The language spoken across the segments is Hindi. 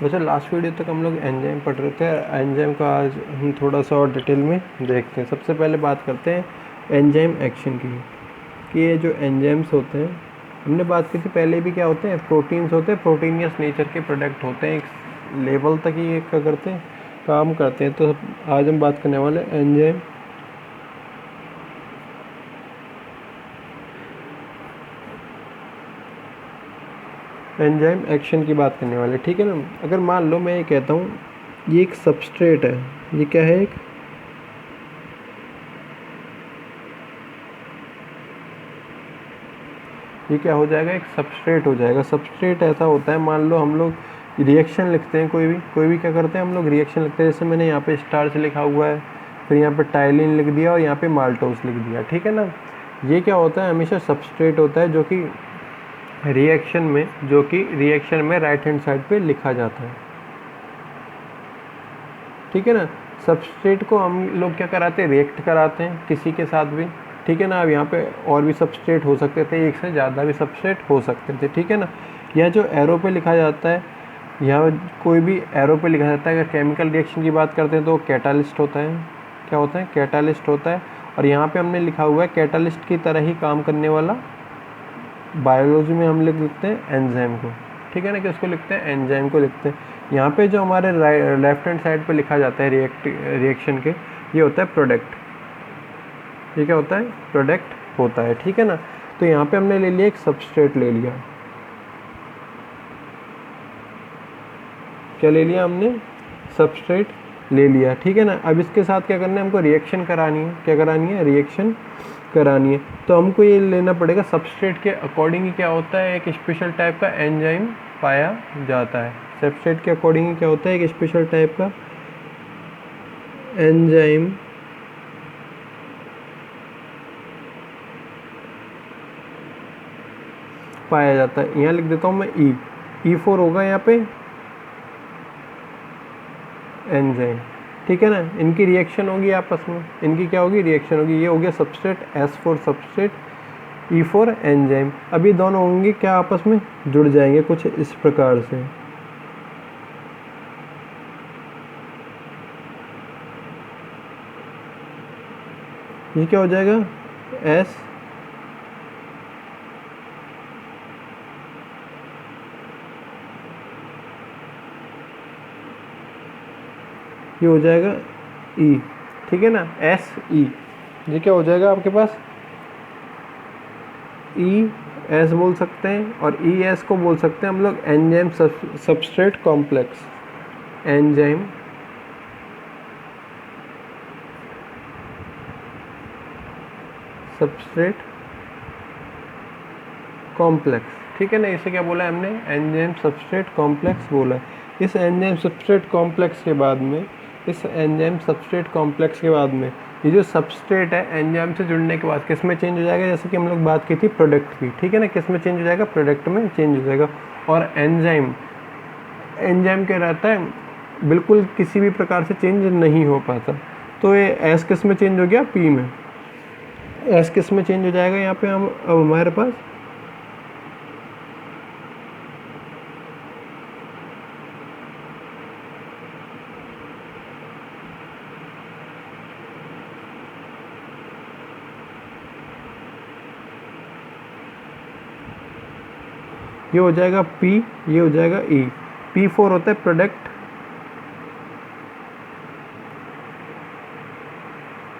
वैसे लास्ट वीडियो तक हम लोग एंजाइम पढ़ रहे थे। एंजाइम का आज हम थोड़ा सा और डिटेल में देखते हैं। सबसे पहले बात करते हैं एंजाइम एक्शन की, कि ये जो एंजाइम्स होते हैं, हमने बात की थी पहले भी, क्या होते हैं, प्रोटीन्स होते हैं, प्रोटीनियस नेचर के प्रोडक्ट होते हैं, एक लेवल तक ही क्या करते हैं, काम करते हैं। तो आज हम बात करने वाले एंजाइम एक्शन की बात करने वाले, ठीक है ना। अगर मान लो मैं ये कहता हूँ ये एक सबस्ट्रेट है, ये क्या है, ये क्या हो जाएगा, एक सबस्ट्रेट हो जाएगा। सबस्ट्रेट ऐसा होता है, मान लो हम लोग रिएक्शन लिखते हैं, कोई भी क्या करते हैं, हम लोग रिएक्शन लिखते हैं। जैसे मैंने यहाँ पे स्टार्च लिखा हुआ है, फिर यहाँ पे टाइलिन लिख दिया और यहाँ पे माल्टोस लिख दिया, ठीक है ना। ये क्या होता है, हमेशा सबस्ट्रेट होता है, जो कि रिएक्शन में राइट हैंड साइड पे लिखा जाता है, ठीक है ना। सबस्ट्रेट को हम लोग क्या कराते हैं, रिएक्ट कराते हैं किसी के साथ भी, ठीक है ना। अब यहाँ पे और भी सबस्ट्रेट हो सकते थे, एक से ज़्यादा भी सबस्ट्रेट हो सकते थे, ठीक है ना। यह जो एरो पे लिखा जाता है, यहाँ कोई भी एरो पे लिखा जाता है। अगर केमिकल रिएक्शन की बात करते हैं तो कैटालिस्ट होता है, क्या होता है, कैटालिस्ट होता है। और यहाँ पे हमने लिखा हुआ है कैटालिस्ट की तरह ही काम करने वाला, बायोलॉजी में हम लिखते हैं एंजाइम को, ठीक है ना, कि उसको लिखते हैं, एंजाइम को लिखते हैं। यहाँ पे जो हमारे लेफ्ट हैंड साइड पे लिखा जाता है रिएक्शन के, ये होता है प्रोडक्ट। ये क्या होता है, प्रोडक्ट होता है, ठीक है ना। तो यहाँ पे हमने ले लिया एक सबस्ट्रेट ले लिया, क्या ले लिया हमने, सबस्ट्रेट ले लिया, ठीक है ना। अब इसके साथ क्या करना है, हमको रिएक्शन करानी है, क्या करानी है, रिएक्शन करानी है। तो हमको ये लेना पड़ेगा, सबस्ट्रेट के अकॉर्डिंग ही क्या होता है, एक स्पेशल टाइप का एंजाइम पाया जाता है। सबस्ट्रेट के अकॉर्डिंग ही क्या होता है, एक स्पेशल टाइप का एंजाइम पाया जाता है। यहाँ लिख देता हूँ मैं E4 होगा यहाँ पे एंजाइम, ठीक है ना। इनकी रिएक्शन होगी आपस में, इनकी क्या होगी, रिएक्शन होगी। ये हो गया substrate S4 substrate, E4 enzyme. अब ये दोनों होंगे क्या, आपस में जुड़ जाएंगे कुछ इस प्रकार से। ये क्या हो जाएगा, S ये हो जाएगा E, ठीक है ना, SE। ये क्या हो जाएगा आपके पास, ES बोल सकते हैं, और ES को बोल सकते हैं हम लोग enzyme substrate complex, enzyme substrate complex, ठीक है ना। इसे क्या बोला है हमने, एंजाइम सबस्ट्रेट कॉम्प्लेक्स बोला है। इस एंजाइम सबस्ट्रेट कॉम्प्लेक्स के बाद में, ये जो सबस्ट्रेट है एंजाइम से जुड़ने के बाद किस में चेंज हो जाएगा, जैसे कि हम लोग बात की थी प्रोडक्ट की, ठीक है ना। किस में चेंज हो जाएगा, प्रोडक्ट में चेंज हो जाएगा। और एंजाइम क्या रहता है, बिल्कुल किसी भी प्रकार से चेंज नहीं हो पाता। तो ये एस किस में चेंज हो गया, पी में। एस किस में चेंज हो जाएगा, यहाँ पे हम अब हमारे पास ये हो जाएगा P, ये हो जाएगा E। P4 होता है product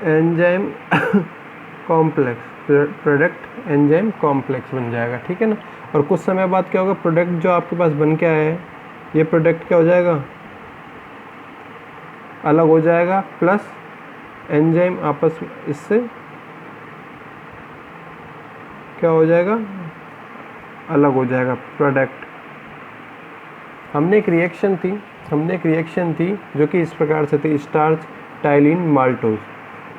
enzyme complex, product enzyme complex बन जाएगा, ठीक है ना। और कुछ समय बाद क्या होगा, प्रोडक्ट जो आपके पास बन के आया है, ये प्रोडक्ट क्या हो जाएगा, अलग हो जाएगा, प्लस एंजाइम आपस में इससे क्या हो जाएगा, अलग हो जाएगा प्रोडक्ट। हमने एक रिएक्शन थी जो कि इस प्रकार से थी, स्टार्च टाइलिन माल्टोज।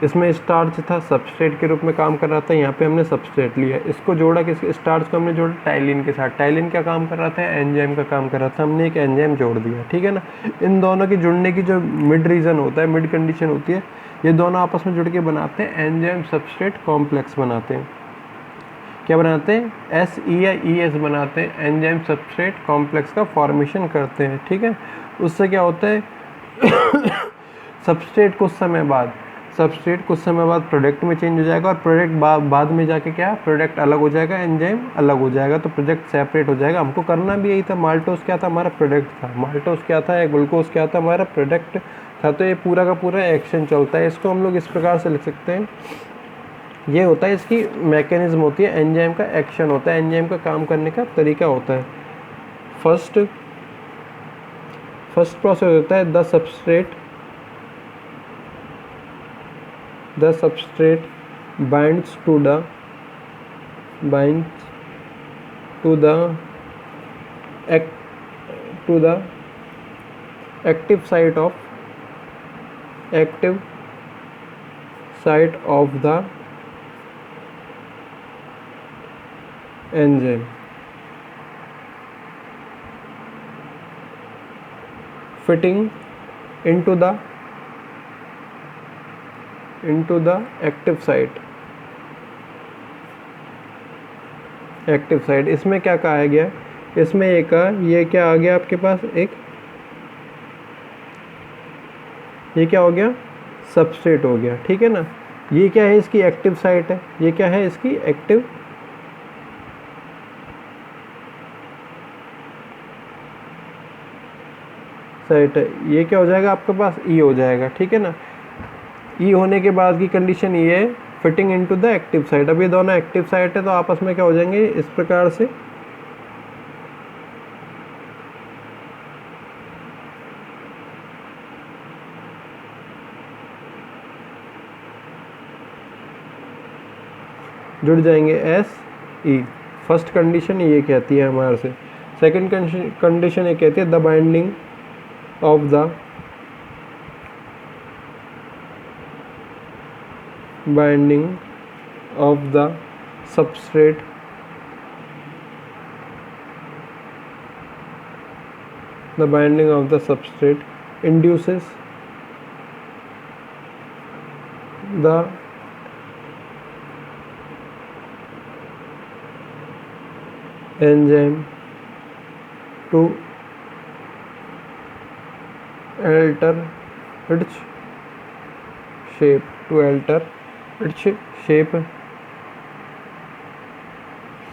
इसमें स्टार्च था, सबस्ट्रेट के रूप में काम कर रहा था। यहाँ पे हमने सबस्ट्रेट लिया, इसको जोड़ा, किस स्टार्च को हमने जोड़ा टाइलिन के साथ। टाइलिन क्या काम कर रहा था, एंजाइम का काम कर रहा था, हमने एक एंजाइम जोड़ दिया, ठीक है ना। इन दोनों के जुड़ने की जो मिड रीजन होता है, मिड कंडीशन होती है, ये दोनों आपस में जुड़ के बनाते हैं एंजाइम सबस्ट्रेट कॉम्प्लेक्स बनाते हैं। क्या बनाते हैं, एस ई या ई एस बनाते हैं, एंजाइम सब्सट्रेट कॉम्प्लेक्स का फॉर्मेशन करते हैं। ठीक है, उससे क्या होता है सब्सट्रेट कुछ समय बाद प्रोडक्ट में चेंज हो जाएगा, और प्रोडक्ट बाद में जाके क्या, प्रोडक्ट अलग हो जाएगा, एंजाइम अलग हो जाएगा, तो प्रोडक्ट सेपरेट हो जाएगा। हमको करना भी यही था। माल्टोस क्या था, हमारा प्रोडक्ट था। माल्टोस क्या था, या ग्लूकोज क्या था, हमारा प्रोडक्ट था। तो ये पूरा का पूरा एक्शन चलता है। इसको हम लोग इस प्रकार से लिख सकते हैं, ये होता है, इसकी मैकेनिज्म होती है, एंजाइम का एक्शन होता है, एंजाइम का काम करने का तरीका होता है। फर्स्ट प्रोसेस होता है the substrate binds to the active site of the enzyme, fitting into the active site। इसमें क्या कहा गया, इसमें एक ये क्या आ गया आपके पास, ये क्या हो गया, सबस्ट्रेट हो गया। ठीक है ना, ये क्या है, इसकी एक्टिव साइट है। ये क्या है, इसकी एक्टिव साइट है। ये क्या हो जाएगा आपके पास, ई हो जाएगा। ठीक है ना, ई होने के बाद की कंडीशन ये है, fitting into the active site. अब ये दोनों एक्टिव साइट है, तो आपस में क्या हो जाएंगे, इस प्रकार से जुड़ जाएंगे, एस ई। फर्स्ट कंडीशन ये कहती है हमारे से। सेकंड कंडीशन ये कहती है the binding of the substrate induces the enzyme to alter its shape,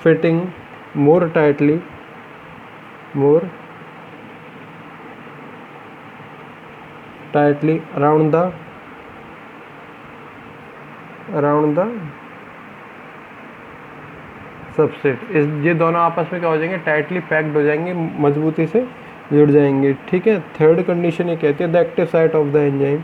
fitting more tightly around the substrate. ये दोनों आपस में क्या हो जाएंगे, टाइटली पैक्ड हो जाएंगे, मजबूती से जुड़ जाएंगे। ठीक है, थर्ड कंडीशन ये कहती है the active site of the enzyme,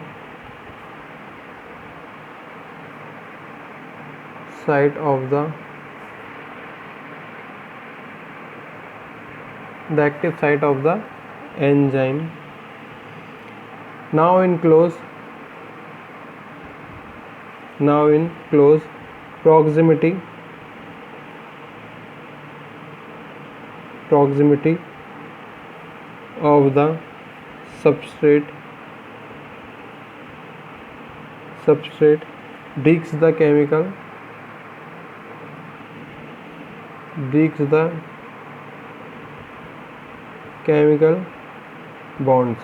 now in close proximity of the substrate breaks the chemical bonds।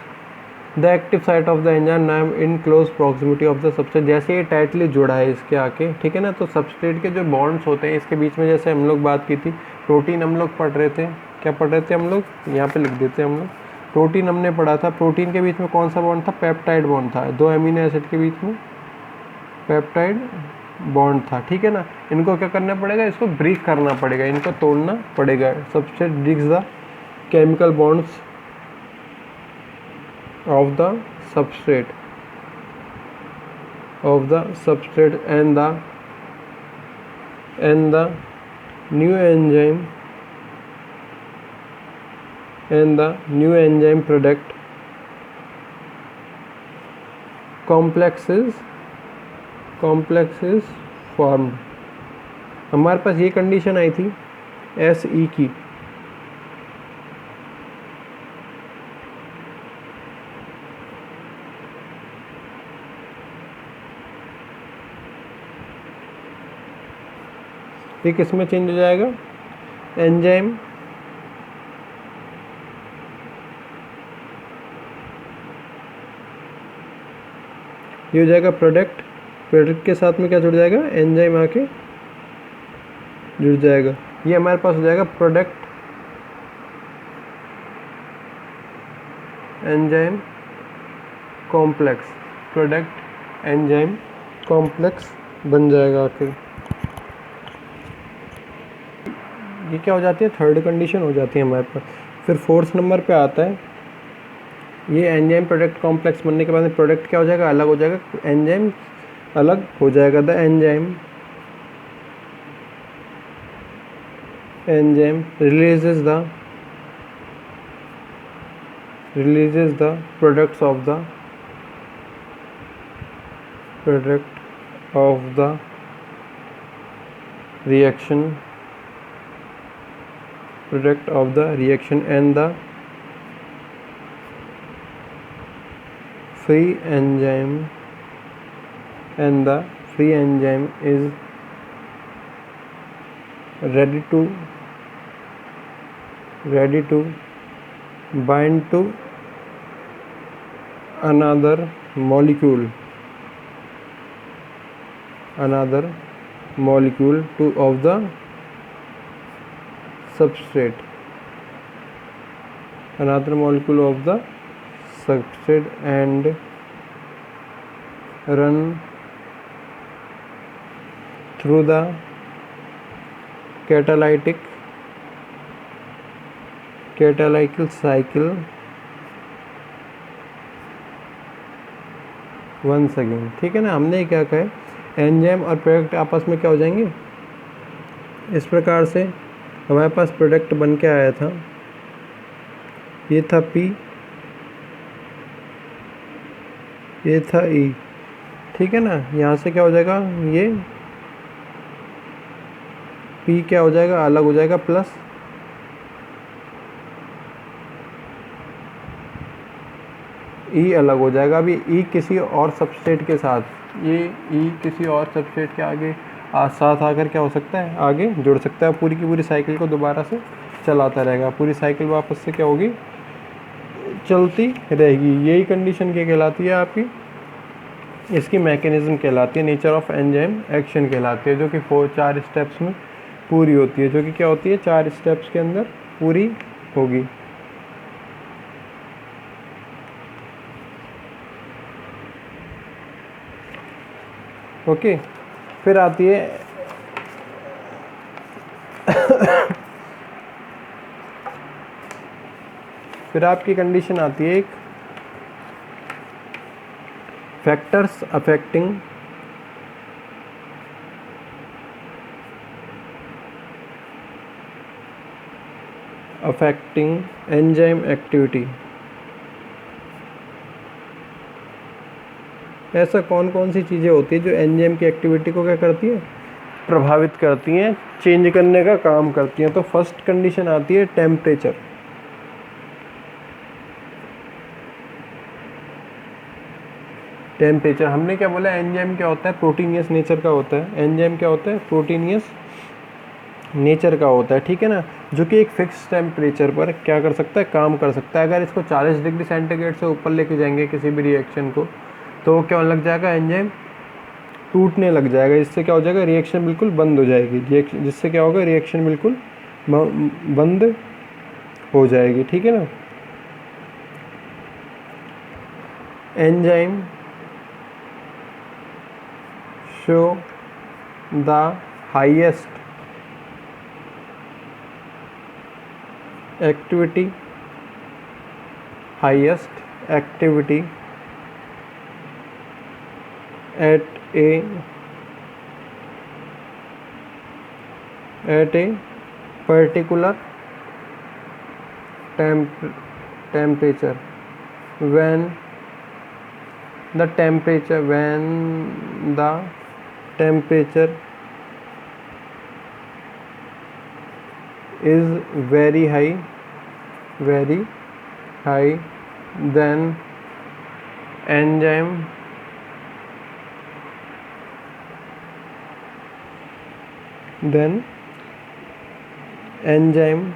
The active site of the enzyme now in close proximity of the substrate. जैसे ये टाइटली जुड़ा है इसके आके, ठीक है ना, तो सबस्ट्रेट के जो बॉन्ड्स होते हैं इसके बीच में, जैसे हम लोग बात की थी, प्रोटीन हम लोग पढ़ रहे थे, क्या पढ़ रहे थे हम लोग, यहाँ पे लिख देते हैं हम लोग, प्रोटीन हमने पढ़ा था। प्रोटीन के बीच में कौन सा बॉन्ड था, पेप्टाइड बॉन्ड था। दो अमीनो एसिड के बीच में पेप्टाइड बॉन्ड था। ठीक है ना, इनको क्या करना पड़ेगा, इसको ब्रेक करना पड़ेगा, इनको तोड़ना पड़ेगा। Substrate breaks the chemical bonds of the substrate and the new enzyme product complex is formed। हमारे पास ये कंडीशन आई थी एस ई की, ये किस में चेंज हो जाएगा, एंजाइम ये हो जाएगा प्रोडक्ट, प्रोडक्ट के साथ में क्या जुड़ जाएगा, एंजाइम आके जुड़ जाएगा। ये हमारे पास हो जाएगा product enzyme complex, product enzyme complex बन जाएगा आखिर। ये क्या हो जाती है, थर्ड कंडीशन हो जाती है हमारे पास। फिर फोर्थ नंबर पे आता है, ये एंजाइम प्रोडक्ट कॉम्प्लेक्स बनने के बाद में प्रोडक्ट क्या हो जाएगा, अलग हो जाएगा, एंजाइम अलग हो जाएगा। The enzyme releases the products of the reaction, and the free enzyme is ready to bind to another molecule of the substrate, and run through the catalytic cycle once again। ठीक है ना, हमने क्या कहा है, एंजाइम और प्रोडक्ट आपस में क्या हो जाएंगे, इस प्रकार से हमारे पास प्रोडक्ट बन के आया था, ये था P, ये था E, ठीक है ना। यहाँ से क्या हो जाएगा, ये P क्या हो जाएगा, अलग हो जाएगा, प्लस E अलग हो जाएगा। अभी E किसी और सबस्ट्रेट के साथ, ये E किसी और सबस्ट्रेट के आगे साथ आकर क्या हो सकता है, आगे जुड़ सकता है, पूरी की पूरी साइकिल को दोबारा से चलाता रहेगा, पूरी साइकिल वापस से क्या होगी, चलती रहेगी। यही कंडीशन क्या कहलाती है आपकी, इसकी मैकेनिज्म कहलाती है, नेचर ऑफ एंजाइम एक्शन कहलाती है, जो कि 4 स्टेप्स में पूरी होती है, जो कि क्या होती है, 4 स्टेप्स के अंदर पूरी होगी। ओके, फिर आती है फिर आपकी कंडीशन आती है एक, फैक्टर्स अफेक्टिंग एंजाइम एक्टिविटी। ऐसा कौन कौन सी चीज़ें होती है जो एंजाइम की एक्टिविटी को क्या करती है, प्रभावित करती हैं, चेंज करने का काम करती हैं। तो फर्स्ट कंडीशन आती है टेम्परेचर। टेम्परेचर, हमने क्या बोला, एंजाइम क्या होता है, प्रोटीनियस नेचर का होता है। एंजाइम क्या होता है, प्रोटीनियस नेचर का होता है, ठीक है ना, जो कि एक फिक्स टेम्परेचर पर क्या कर सकता है, काम कर सकता है। अगर इसको 40 डिग्री सेंटीग्रेड से ऊपर लेके जाएंगे किसी भी रिएक्शन को, तो वो क्या होने लग जाएगा, एंजाइम टूटने लग जाएगा। इससे क्या हो जाएगा, रिएक्शन बिल्कुल बंद हो जाएगी, जिससे क्या होगा, रिएक्शन बिल्कुल बंद हो जाएगी, ठीक है ना। Enzyme show the highest activity at a particular temperature when the temperature is very high, then enzyme then enzyme,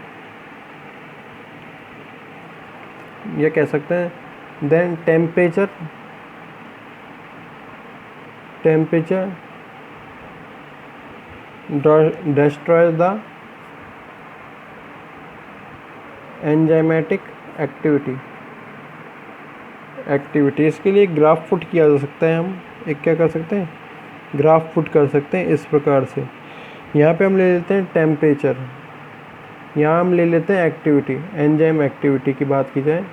ये कह सकते हैं then temperature destroys the enzymatic activity। इसके लिए ग्राफ पुट किया जा सकता है, हम एक क्या कर सकते हैं, ग्राफ पुट कर सकते हैं इस प्रकार से। यहाँ पे हम ले लेते हैं टेम्परेचर, यहाँ हम ले लेते हैं एक्टिविटी, एंजाइम एक्टिविटी की बात की जाए।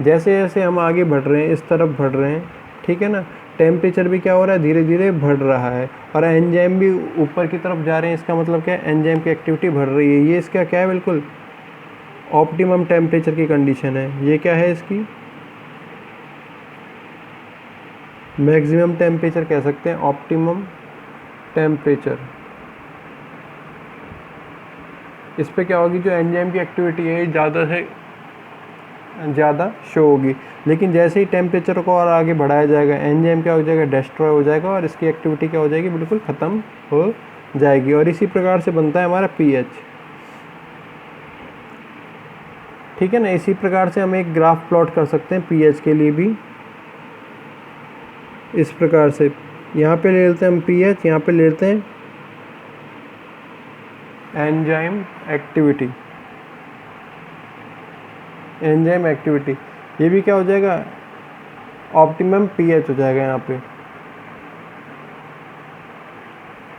जैसे जैसे हम आगे बढ़ रहे हैं, इस तरफ बढ़ रहे हैं, ठीक है ना, टेम्परेचर भी क्या हो रहा है, धीरे धीरे बढ़ रहा है, और एंजाइम भी ऊपर की तरफ जा रहे हैं। इसका मतलब क्या है, एंजाइम की एक्टिविटी बढ़ रही है। ये इसका क्या है, बिल्कुल ऑप्टिमम टेम्परेचर की कंडीशन है। ये क्या है, इसकी मैक्सिमम टेम्परेचर कह सकते हैं, ऑप्टिमम टेम्परेचर। इस पे क्या होगी, जो एंजाइम की एक्टिविटी है ज़्यादा से ज़्यादा शो होगी। लेकिन जैसे ही टेम्परेचर को और आगे बढ़ाया जाएगा, एंजाइम क्या हो जाएगा, डिस्ट्रॉय हो जाएगा, और इसकी एक्टिविटी क्या हो जाएगी, बिल्कुल ख़त्म हो जाएगी। और इसी प्रकार से बनता है हमारा पीएच, ठीक है ना। इसी प्रकार से हम एक ग्राफ प्लॉट कर सकते हैं पीएच के लिए भी, इस प्रकार से। यहाँ पे ले लेते हैं हम पीएच, यहाँ पे ले लेते हैं एंजाइम एक्टिविटी, एंजाइम एक्टिविटी, ये भी क्या हो जाएगा, ऑप्टिमम पीएच हो जाएगा यहाँ पे।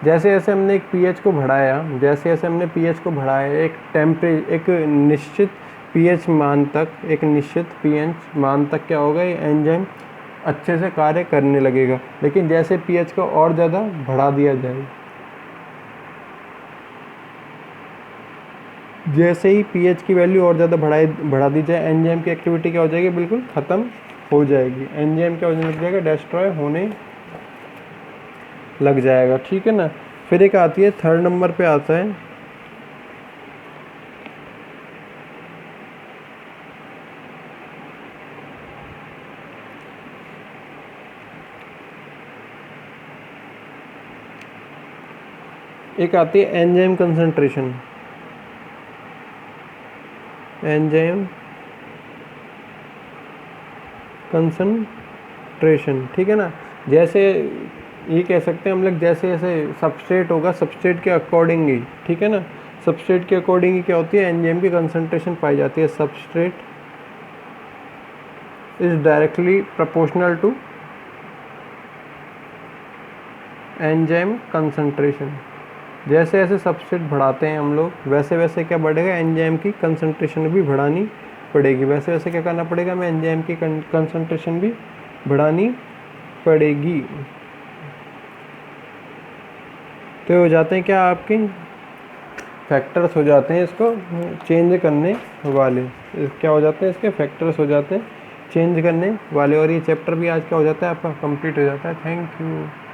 जैसे जैसे हमने एक पीएच को बढ़ाया, जैसे जैसे हमने पीएच को बढ़ाया, एक निश्चित पीएच मान तक, एक निश्चित पीएच मान तक क्या होगा, ये एंजाइम अच्छे से कार्य करने लगेगा। लेकिन जैसे पीएच को और ज़्यादा बढ़ा दिया जाए, जैसे ही पीएच की वैल्यू और ज़्यादा बढ़ा दी जाए, एंजाइम की एक्टिविटी क्या हो जाएगी, बिल्कुल ख़त्म हो जाएगी। एंजाइम क्या होने लग जाएगा, डिस्ट्रॉय होने लग जाएगा, ठीक है ना। फिर एक आती है, थर्ड नंबर पे आता है एक आती है एंजाइम कंसंट्रेशन, एंजाइम कंसंट्रेशन, ठीक है ना। जैसे ये कह सकते हैं हम लोग, जैसे जैसे सबस्ट्रेट होगा, सबस्ट्रेट के अकॉर्डिंग ही, ठीक है ना, सबस्ट्रेट के अकॉर्डिंग ही क्या होती है, एंजाइम की कंसंट्रेशन पाई जाती है। Substrate is directly proportional to enzyme concentration. जैसे जैसे सबस्ट्रेट बढ़ाते हैं हम लोग, वैसे वैसे क्या बढ़ेगा, एंजाइम की कंसंट्रेशन भी बढ़ानी पड़ेगी। वैसे वैसे क्या करना पड़ेगा, हमें एंजाइम की कंसंट्रेशन भी बढ़ानी पड़ेगी। तो हो जाते हैं क्या, आपके फैक्टर्स हो जाते हैं इसको चेंज करने वाले, क्या हो जाते हैं, इसके फैक्टर्स हो जाते हैं चेंज करने वाले। और ये चैप्टर भी आज क्या हो जाता है, आपका कंप्लीट हो जाता है। Thank you.